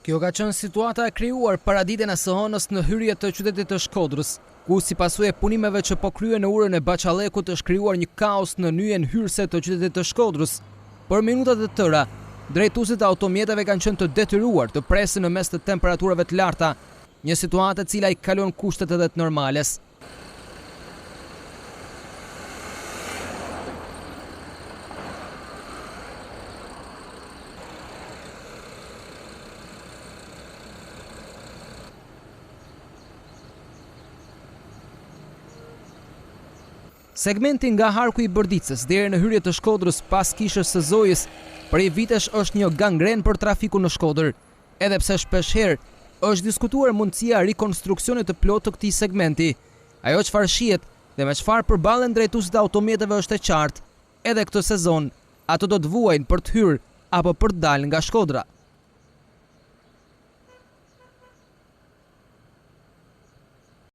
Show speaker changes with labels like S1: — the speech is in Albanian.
S1: Kjo ka qenë situata e krijuar paraditën e së hënës në hyrje të qytetit të Shkodrës, ku si pasojë e punimeve që po kryen në urën e Baçallekut është krijuar një kaos në nyjen hyrëse të qytetit të Shkodrës. Për minutat e tëra, drejtuesit e automjeteve kanë qenë të detyruar të presin në mes të temperaturave të larta, një situatë e cila i kalon kushtet edhe të normales. Segmenti nga Harku i Bërdicës deri në hyrje të Shkodrës pas kishës së Zojës prej vitesh është një gangren për trafikun në Shkodër, edhe pse shpeshherë është diskutuar mundësia rikonstruksionit të plotë të këtij segmenti. Ajo çfarë shihet dhe me çfarë përballen drejtuesit e automjeteve është e qartë. Edhe këtë sezon, ato do të vuajnë për të hyrë apo për të dalë nga Shkodra.